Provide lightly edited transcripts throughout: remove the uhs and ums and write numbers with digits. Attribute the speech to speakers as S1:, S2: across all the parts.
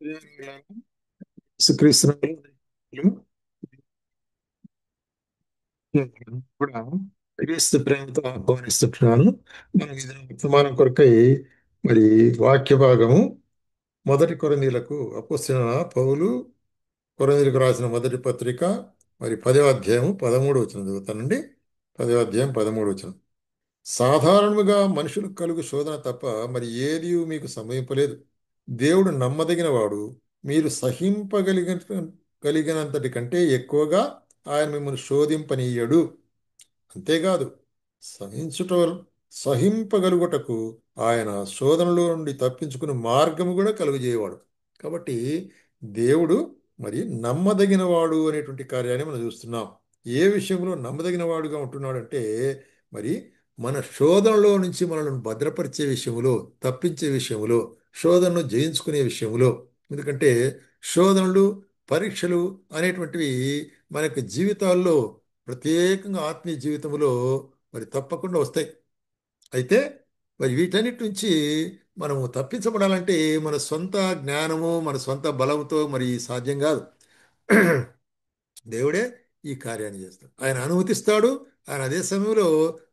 S1: యేసుక్రీస్తు కూడా క్రీస్తు ప్రేమతో ఆహ్వానిస్తుంటున్నాను. మనం ఇది వర్తమానం కొరకై మరి వాక్య భాగము మొదటి కొరింథీయులకు అపోస్తలుడైన పౌలు కొరింథీయులకు రాసిన మొదటి పత్రిక మరి 10వ అధ్యాయం 13వ వచనం చదువుతానండి. 10వ అధ్యాయం 13వ వచనం. సాధారణముగా మనుషులకు కలుగు శోధన తప్ప మరి ఏది మీకు సంభవింపలేదు. దేవుడు నమ్మదగిన వాడు. మీరు కలిగినంతటి కంటే ఎక్కువగా ఆయన మిమ్మల్ని శోధింపనీయడు. అంతేకాదు, సహించుట సహింపగలుగుటకు ఆయన శోధనలో నుండి తప్పించుకునే మార్గము కూడా కలుగజేయవాడు. కాబట్టి దేవుడు మరి నమ్మదగిన వాడు అనేటువంటి కార్యాన్ని మనం చూస్తున్నాం. ఏ విషయంలో నమ్మదగిన వాడుగా ఉంటున్నాడంటే మరి మన శోధనలో నుంచి మనల్ని భద్రపరిచే విషయంలో, తప్పించే విషయంలో, శోధనను జయించుకునే విషయంలో. ఎందుకంటే శోధనలు, పరీక్షలు అనేటువంటివి మనకి జీవితాల్లో, ప్రత్యేకంగా ఆత్మీయ జీవితంలో మరి తప్పకుండా వస్తాయి. అయితే మరి వీటన్నిటి నుంచి మనము తప్పించబడాలంటే మన సొంత జ్ఞానము, మన సొంత బలంతో మరి సాధ్యం కాదు. దేవుడే ఈ కార్యాన్ని చేస్తాడు. ఆయన అనుమతిస్తాడు. ఆయన అదే సమయంలో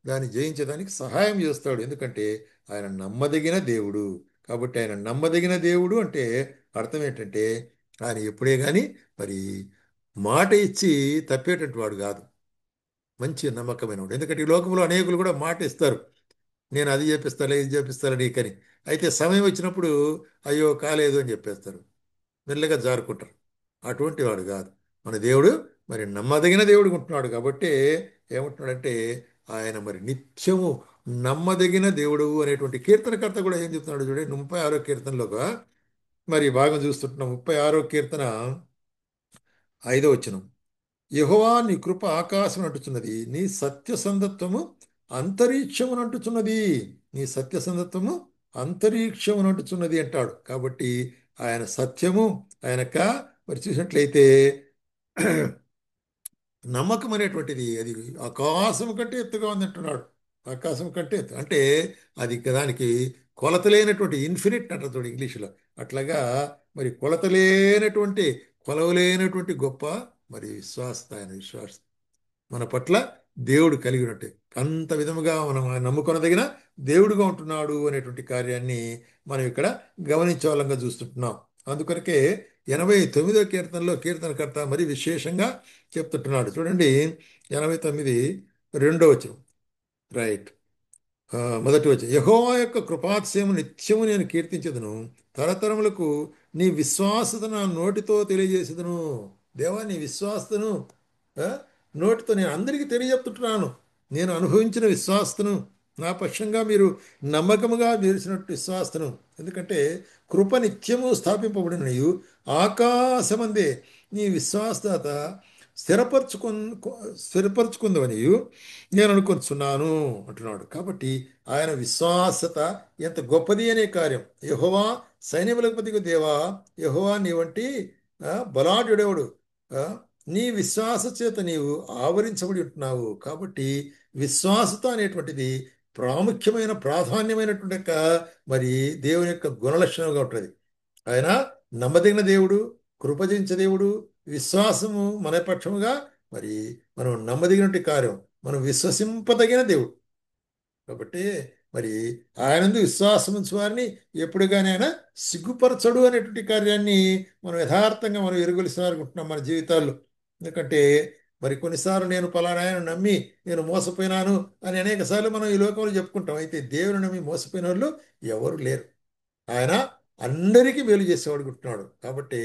S1: దాన్ని జయించడానికి సహాయం చేస్తాడు. ఎందుకంటే ఆయన నమ్మదగిన దేవుడు. కాబట్టి ఆయన నమ్మదగిన దేవుడు అంటే అర్థం ఏంటంటే ఆయన ఎప్పుడే కానీ మరి మాట ఇచ్చి తప్పేటటువంటి వాడు కాదు. మంచి నమ్మకమైన వాడు. ఎందుకంటే ఈ లోకంలో అనేకులు కూడా మాట ఇస్తారు. నేను అది చేపిస్తాలే, ఇది చేపిస్తాలే నీకని. అయితే సమయం వచ్చినప్పుడు అయ్యో కాలేదు అని చెప్పేస్తారు. మెల్లగా జారుకుంటారు. అటువంటి వాడు కాదు మన దేవుడు. మరి నమ్మదగిన దేవుడు ఉంటున్నాడు కాబట్టి ఏమంటున్నాడంటే ఆయన మరి నిత్యము నమ్మదగిన దేవుడు అనేటువంటి కీర్తనకర్త కూడా ఏం చెప్తున్నాడు చూడండి. 36వ కీర్తనలోగా మరి భాగం చూస్తుంటున్నాం. 36వ కీర్తన 5వ వచనం. యెహోవా నీ కృప ఆకాశం అంటుచున్నది, నీ సత్యసంధత్వము అంతరిక్షమునంటుచున్నది. నీ సత్యసంధత్వము అంతరిక్షమునంటుచున్నది అంటాడు. కాబట్టి ఆయన సత్యము ఆయనక మరి చూసినట్లయితే నమ్మకం అనేటువంటిది అది ఆకాశం కంటే ఎత్తుగా ఉందంటున్నాడు. ఆకాశం కంటే ఎత్తు అంటే అది దానికి కొలత లేనటువంటి ఇన్ఫినిట్ అంటారు చూడు ఇంగ్లీష్లో. అట్లాగా మరి కొలత లేనటువంటి, కొలవలేనటువంటి గొప్ప మరి విశ్వాసత, ఆయన విశ్వాసం మన పట్ల దేవుడు కలిగి ఉన్నట్టే. అంత విధముగా మనం నమ్ముకొనదగిన దేవుడుగా ఉంటున్నాడు అనేటువంటి కార్యాన్ని మనం ఇక్కడ గమనించే చూస్తుంటున్నాం. అందుకొరకే 89వ కీర్తనలో కీర్తనకర్త మరి విశేషంగా చెప్తుంటున్నాడు చూడండి. 89 2వ వచనం. రైట్. మొదటి వచనం. యెహోవా యొక్క కృపాతిశయము నిత్యము నేను కీర్తించదును, తరతరములకు నీ విశ్వాసత నా నోటితో తెలియజేసేదను. దేవా నీ విశ్వాసతను ఆ, నోటితో నేను అందరికీ తెలియజెప్తుంటున్నాను. నేను అనుభవించిన విశ్వాసతను, నా పక్షంగా మీరు నమ్మకముగా నిలిచినట్టు విశ్వాసతను. ఎందుకంటే కృప నిత్యము స్థాపింపబడినయు ఆకాశమందే నీ విశ్వాసత స్థిరపరచుకొ స్థిరపరచుకుందవనియు నేను అనుకొంచున్నాను అంటున్నాడు. కాబట్టి ఆయన విశ్వాసత ఎంత గొప్పది అనే కార్యం. యెహోవా సైన్యములపతికి దేవా, యెహోవా నీ వంటి బలాఢ్యుడెవడు. ఆ, నీ విశ్వాస చేత నీవు ఆవరించబడి ఉంటున్నావు. కాబట్టి విశ్వాసత అనేటువంటిది ప్రాముఖ్యమైన, ప్రాధాన్యమైనటువంటి యొక్క మరి దేవుని యొక్క గుణలక్షణంగా ఉంటుంది. ఆయన నమ్మదగిన దేవుడు, కృపజించే దేవుడు, విశ్వాసము మన పక్షముగా మరి మనం నమ్మదగినటువంటి కార్యం, మనం విశ్వసింపదగిన దేవుడు. కాబట్టి మరి ఆయనందు విశ్వాసం ఉంచు వారిని ఎప్పుడుగానే ఆయన సిగ్గుపరచడు అనేటువంటి కార్యాన్ని మనం యథార్థంగా మనం ఎరుగలిసిన అనుకుంటున్నాం మన జీవితాల్లో. ఎందుకంటే మరి కొన్నిసార్లు నేను పలానా ఆయన నమ్మి నేను మోసపోయినాను అని అనేక సార్లు మనం ఈ లోకంలో చెప్పుకుంటాం. అయితే దేవుని నమ్మి మోసపోయిన వాళ్ళు ఎవరు లేరు. ఆయన అందరికీ మేలు చేసేవాడు అనుకుంటున్నాడు. కాబట్టి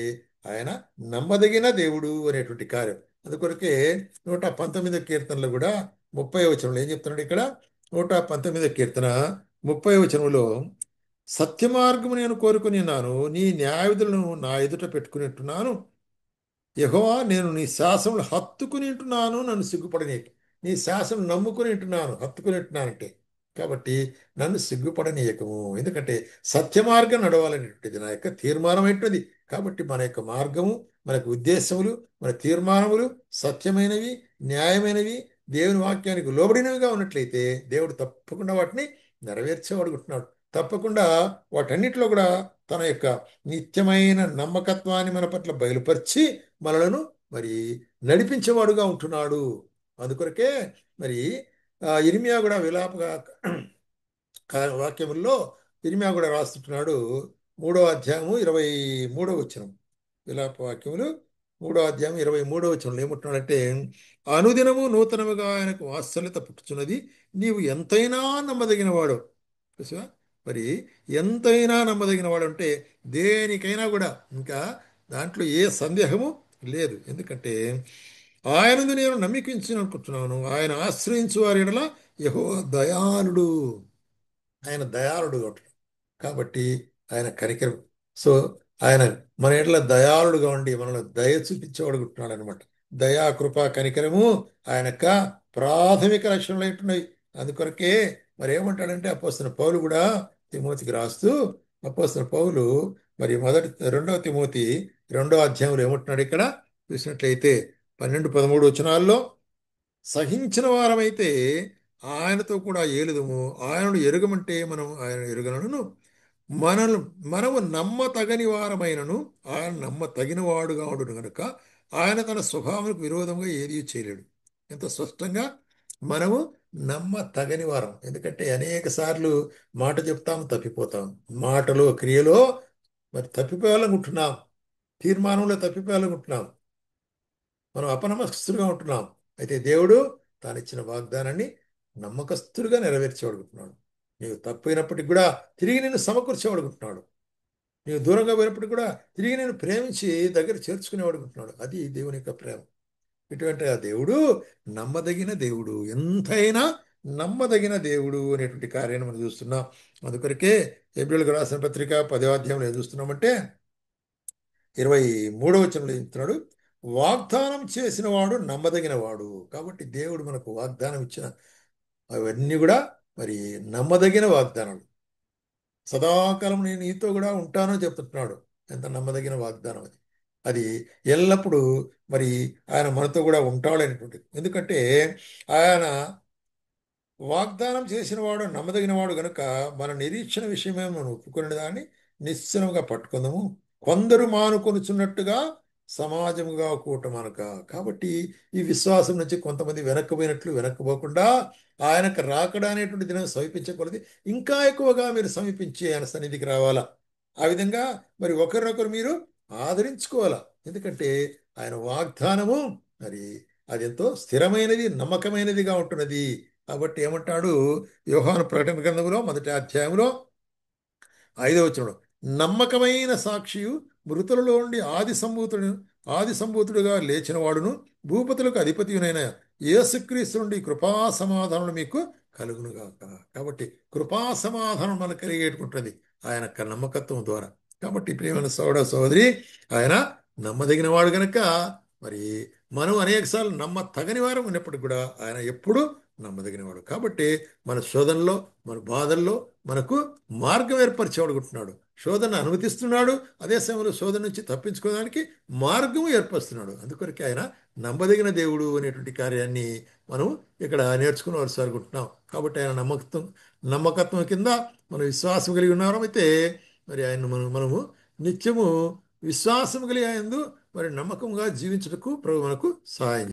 S1: ఆయన నమ్మదగిన దేవుడు అనేటువంటి కార్యం. అందుకొరకే 119వ కీర్తనలో కూడా 30వ వచనంలో ఏం చెప్తున్నాడు ఇక్కడ. 119వ కీర్తన 30వ వచనంలో సత్య మార్గము నేను కోరుకుని ఉన్నాను, నీ న్యాయవిధులను నా ఎదుట పెట్టుకుని ఉంటున్నాను. యెహోవా నేను నీ శాసనములు హత్తుకుని ఉంటున్నాను, నన్ను సిగ్గుపడనీయకు. నీ శాసనం నమ్ముకుని ఉంటున్నాను, హత్తుకుని ఉంటున్నానంటే కాబట్టి నన్ను సిగ్గుపడనీయకము. ఎందుకంటే సత్య మార్గం నడవాలనేటువంటిది నా యొక్క తీర్మానం ఏంటది. కాబట్టి మన యొక్క మార్గము, మనకు ఉద్దేశములు, మన తీర్మానములు సత్యమైనవి, న్యాయమైనవి, దేవుని వాక్యానికి లోబడినవిగా ఉన్నట్లయితే దేవుడు తప్పకుండా వాటిని నెరవేర్చేవాడుకుంటున్నాడు. తప్పకుండా వాటన్నిటిలో కూడా తన యొక్క నిత్యమైన నమ్మకత్వాన్ని మన పట్ల బయలుపరిచి మనలను మరి నడిపించేవాడుగా ఉంటున్నాడు. అందుకొరకే మరి ఇర్మియా కూడా విలాపగా వాక్యముల్లో ఇర్మియా కూడా రాస్తుంటున్నాడు. 3వ అధ్యాయము 23వ వచనం, విలాప వాక్యములు 3వ అధ్యాయం 23వ వచనంలో ఏమంటున్నాడంటే, అనుదినము నూతనముగా ఆయనకు వాత్సల్యత పుట్టుచున్నది, నీవు ఎంతైనా నమ్మదగిన వాడు. చూసావా? మరి ఎంతైనా నమ్మదగిన వాడు అంటే దేనికైనా కూడా ఇంకా దాంట్లో ఏ సందేహము లేదు. ఎందుకంటే ఆయనను నేను నమ్మికించుకుంటున్నాను, ఆయన ఆశ్రయించు వారి యెడల యెహోవా దయాళుడు. ఆయన దయాళుడు కాబట్టి ఆయన కనికరం. సో ఆయన మన ఎడల దయాళుడుగా ఉండి మనల్ని దయ చూపించేవాడుకుంటున్నాడు అనమాట. దయా కృప కనికరము ఆయన యొక్క ప్రాథమిక లక్షణాలు ఉంటున్నాయి. అందుకొరకే మరి ఏమంటాడంటే అపోస్తలుడైన పౌలు కూడా తిమోతికి రాస్తూ, అపోస్తలుడైన పౌలు మరి 2వ తిమోతి 2వ అధ్యాయంలో ఏమంటున్నాడు ఇక్కడ చూసినట్లయితే 12, 13 వచనాల్లో, సహించిన వారమైతే ఆయనతో కూడా ఏలుదుము, ఆయనను ఎరుగమంటే మనం ఆయన ఎరుగనను, మనను మనము నమ్మతగని వారమైనను ఆయన నమ్మతగిన వాడుగా ఉండును గనుక ఆయన తన స్వభావానికి విరోధంగా ఏదీ చేయలేడు. ఎంత స్పష్టంగా మనము నమ్మతగని వారం. ఎందుకంటే అనేక సార్లు మాట చెప్తాం, తప్పిపోతాం. మాటలో క్రియలో మరి తప్పిపోవాలనుకుంటున్నాం, తీర్మానంలో తప్పిపోవాలనుకుంటున్నాం, మనం అపనమ్మకస్తులుగా ఉంటున్నాం. అయితే దేవుడు తానిచ్చిన వాగ్దానాన్ని నమ్మకస్తులుగా నెరవేర్చేవాడుకుంటున్నాడు. నీవు తప్పైనప్పటికి కూడా తిరిగి నేను సమకూర్చేవాడుకుంటున్నాడు. నీవు దూరంగా పోయినప్పటికి కూడా తిరిగి నేను ప్రేమించి దగ్గర చేర్చుకునేవాడుకుంటున్నాడు. అది దేవుని యొక్క ప్రేమ. ఇటువంటి ఆ దేవుడు నమ్మదగిన దేవుడు, ఎంతైనా నమ్మదగిన దేవుడు అనేటువంటి కార్యాన్ని మనం చూస్తున్నాం. అందుకొరకే హెబ్రీయులకు రాసిన పత్రిక 10వ అధ్యాయంలో ఏం చూస్తున్నామంటే 23వ వచనంలో చెప్తున్నాడు, వాగ్దానం చేసిన వాడు నమ్మదగిన వాడు. కాబట్టి దేవుడు మనకు వాగ్దానం ఇచ్చిన అవన్నీ కూడా మరి నమ్మదగిన వాగ్దానాలు. సదాకాలం నేను నీతో కూడా ఉంటానని చెప్తున్నాడు. ఎంత నమ్మదగిన వాగ్దానం అది. అది ఎల్లప్పుడూ మరి ఆయన మనతో కూడా ఉంటాడు అనేటువంటిది. ఎందుకంటే ఆయన వాగ్దానం చేసిన వాడు నమ్మదగిన వాడు గనుక మన నిరీక్షణ విషయమే మనం ఒప్పుకునే దాన్ని నిశ్చలంగా పట్టుకుందాము. కొందరు మానుకొనుచున్నట్టుగా సమాజముగా కూటమనక. కాబట్టి ఈ విశ్వాసం నుంచి కొంతమంది వెనక్కిపోయినట్లు వెనక్కిపోకుండా ఆయనకు రాకడా అనేటువంటి దినం సమీపించకూడదు. ఇంకా ఎక్కువగా మీరు సమీపించి ఆయన సన్నిధికి రావాలా. ఆ విధంగా మరి ఒకరినొకరు మీరు ఆదరించుకోవాలా. ఎందుకంటే ఆయన వాగ్దానము మరి అది ఎంతో స్థిరమైనది, నమ్మకమైనదిగా ఉంటున్నది. కాబట్టి ఏమంటాడు యోహాను ప్రకటన గ్రంథంలో 1వ అధ్యాయంలో 5వ వచనంలో, నమ్మకమైన సాక్షియు మృతులలో నుండి ఆది సంభూతుడుగా లేచిన వాడును భూపతులకు అధిపతియునైన యేసుక్రీస్తు నుండి కృపా సమాధానం మీకు కలుగునుగాక. కాబట్టి కృపా సమాధానం మనకు కలిగేటుకుంటుంది ఆయన యొక్క నమ్మకత్వం ద్వారా. కాబట్టి ప్రియమైన సోదర సోదరి, ఆయన నమ్మదగిన వాడు గనక మరి మనం అనేకసార్లు నమ్మతగని వారం ఉన్నప్పటికీ కూడా ఆయన ఎప్పుడూ నమ్మదగినవాడు. కాబట్టి మన శోధనలో, మన బాధల్లో మనకు మార్గం ఏర్పరిచేవాడుకుంటున్నాడు. శోధన అనుమతిస్తున్నాడు, అదే సమయంలో శోధన నుంచి తప్పించుకోవడానికి మార్గం ఏర్పరుస్తున్నాడు. అందుకొరకే ఆయన నమ్మదగిన దేవుడు అనేటువంటి కార్యాన్ని మనం ఇక్కడ నేర్చుకుని అనుకుంటున్నాం. కాబట్టి ఆయన నమ్మకత్వం కింద మనం విశ్వాసం కలిగి ఉన్నాం. అయితే మరి ఆయన మనము నిత్యము విశ్వాసం కలిగి ఆయన మరి నమ్మకంగా జీవించుటకు ప్రభు మనకు సహాయం